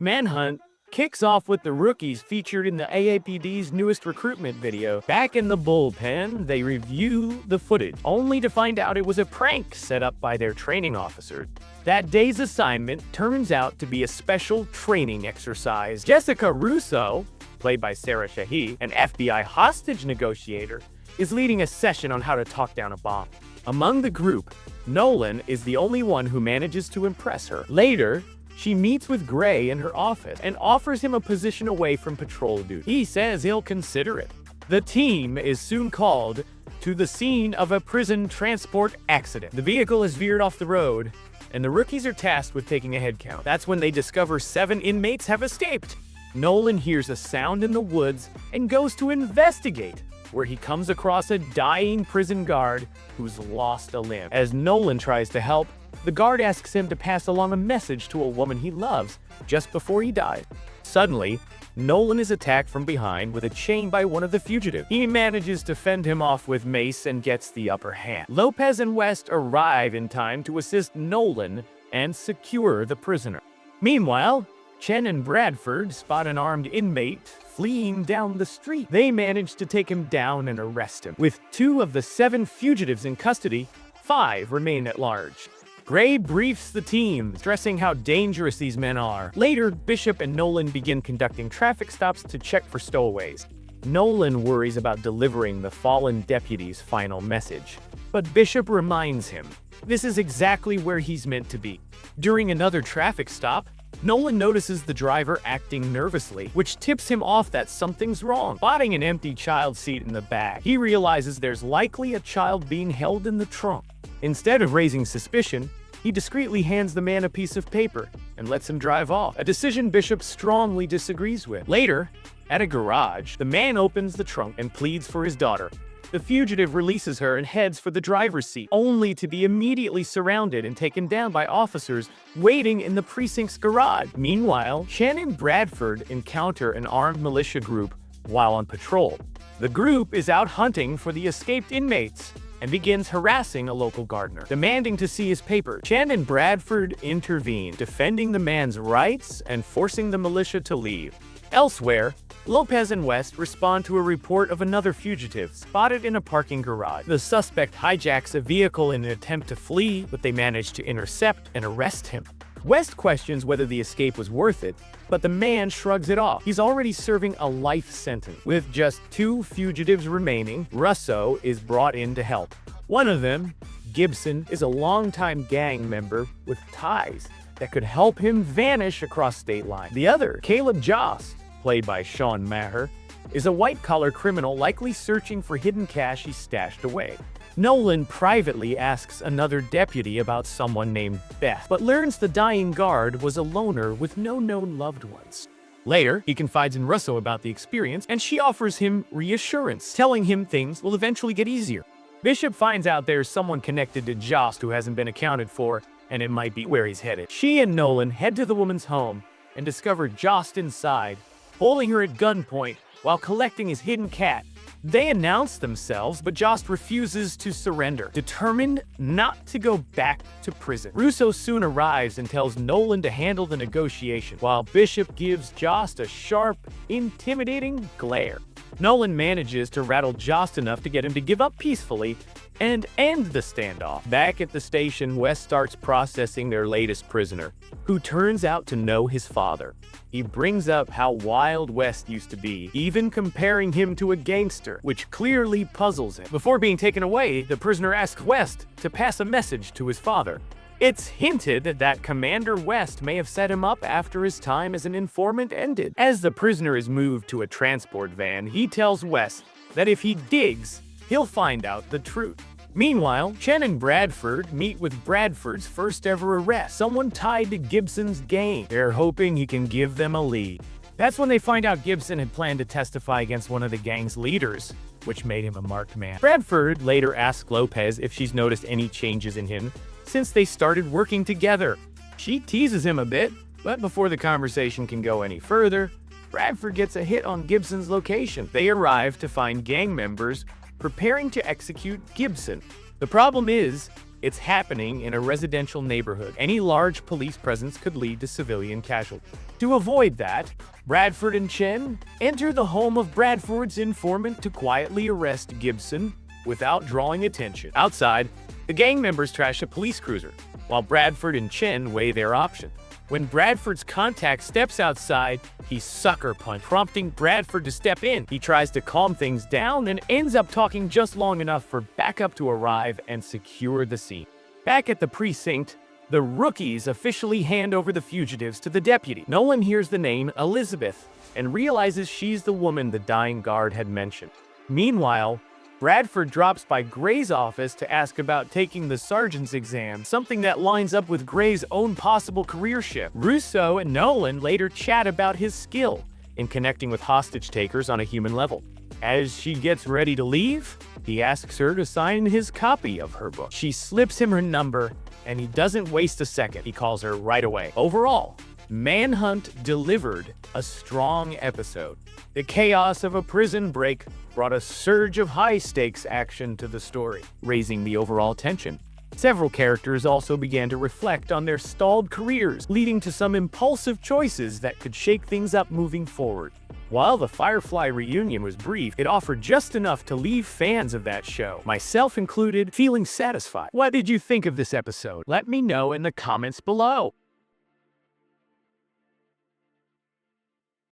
Manhunt kicks off with the rookies featured in the AAPD's newest recruitment video. Back in the bullpen, they review the footage, only to find out it was a prank set up by their training officer. That day's assignment turns out to be a special training exercise. Jessica Russo, played by Sarah Shahi, an FBI hostage negotiator, is leading a session on how to talk down a bomb. Among the group, Nolan is the only one who manages to impress her. Later, she meets with Gray in her office and offers him a position away from patrol duty. He says he'll consider it. The team is soon called to the scene of a prison transport accident. The vehicle is veered off the road, and the rookies are tasked with taking a head count. That's when they discover 7 inmates have escaped. Nolan hears a sound in the woods and goes to investigate, where he comes across a dying prison guard who's lost a limb. As Nolan tries to help, the guard asks him to pass along a message to a woman he loves just before he dies. Suddenly, Nolan is attacked from behind with a chain by one of the fugitives. He manages to fend him off with mace and gets the upper hand. Lopez and West arrive in time to assist Nolan and secure the prisoner. Meanwhile, Chen and Bradford spot an armed inmate fleeing down the street. They manage to take him down and arrest him. With 2 of the 7 fugitives in custody, 5 remain at large. Gray briefs the team, stressing how dangerous these men are. Later, Bishop and Nolan begin conducting traffic stops to check for stowaways. Nolan worries about delivering the fallen deputy's final message, but Bishop reminds him this is exactly where he's meant to be. During another traffic stop, Nolan notices the driver acting nervously, which tips him off that something's wrong. Spotting an empty child seat in the back, he realizes there's likely a child being held in the trunk. Instead of raising suspicion, he discreetly hands the man a piece of paper and lets him drive off, a decision Bishop strongly disagrees with. Later, at a garage, the man opens the trunk and pleads for his daughter. The fugitive releases her and heads for the driver's seat, only to be immediately surrounded and taken down by officers waiting in the precinct's garage. Meanwhile, Chen and Bradford encounter an armed militia group while on patrol. The group is out hunting for the escaped inmates and begins harassing a local gardener, demanding to see his papers. Chen and Bradford intervene, defending the man's rights and forcing the militia to leave. Elsewhere, Lopez and West respond to a report of another fugitive spotted in a parking garage. The suspect hijacks a vehicle in an attempt to flee, but they manage to intercept and arrest him. West questions whether the escape was worth it, but the man shrugs it off. He's already serving a life sentence. With just 2 fugitives remaining, Russo is brought in to help. One of them, Gibson, is a longtime gang member with ties that could help him vanish across state lines. The other, Caleb Jost, played by Sean Maher, is a white-collar criminal likely searching for hidden cash he stashed away. Nolan privately asks another deputy about someone named Beth, but learns the dying guard was a loner with no known loved ones. Later, he confides in Russo about the experience, and she offers him reassurance, telling him things will eventually get easier. Bishop finds out there's someone connected to Jost who hasn't been accounted for, and it might be where he's headed. She and Nolan head to the woman's home and discover Jost inside, holding her at gunpoint while collecting his hidden cat. They announce themselves, but Jost refuses to surrender, determined not to go back to prison. Russo soon arrives and tells Nolan to handle the negotiation, while Bishop gives Jost a sharp, intimidating glare. Nolan manages to rattle Jost enough to get him to give up peacefully and end the standoff. Back at the station, West starts processing their latest prisoner, who turns out to know his father. He brings up how wild West used to be, even comparing him to a gangster, which clearly puzzles him. Before being taken away, the prisoner asks West to pass a message to his father. It's hinted that Commander West may have set him up after his time as an informant ended. As the prisoner is moved to a transport van, he tells West that if he digs, he'll find out the truth. Meanwhile, Chen and Bradford meet with Bradford's first ever arrest, someone tied to Gibson's gang. They're hoping he can give them a lead. That's when they find out Gibson had planned to testify against one of the gang's leaders, which made him a marked man. Bradford later asks Lopez if she's noticed any changes in him since they started working together. She teases him a bit, but before the conversation can go any further, Bradford gets a hit on Gibson's location. They arrive to find gang members preparing to execute Gibson. The problem is, It's happening in a residential neighborhood. Any large police presence could lead to civilian casualties. To avoid that, Bradford and Chen enter the home of Bradford's informant to quietly arrest Gibson without drawing attention. Outside, the gang members trash a police cruiser, while Bradford and Chen weigh their options. When Bradford's contact steps outside, he sucker punch, prompting Bradford to step in. He tries to calm things down and ends up talking just long enough for backup to arrive and secure the scene. Back at the precinct, the rookies officially hand over the fugitives to the deputy. Nolan hears the name Elizabeth and realizes she's the woman the dying guard had mentioned. Meanwhile, Bradford drops by Gray's office to ask about taking the sergeant's exam, something that lines up with Gray's own possible career shift. Russo and Nolan later chat about his skill in connecting with hostage takers on a human level. As she gets ready to leave, he asks her to sign his copy of her book. She slips him her number, and he doesn't waste a second. He calls her right away. Overall, Manhunt delivered a strong episode. The chaos of a prison break brought a surge of high-stakes action to the story, raising the overall tension. Several characters also began to reflect on their stalled careers, leading to some impulsive choices that could shake things up moving forward. While the Firefly reunion was brief, it offered just enough to leave fans of that show, myself included, feeling satisfied. What did you think of this episode? Let me know in the comments below.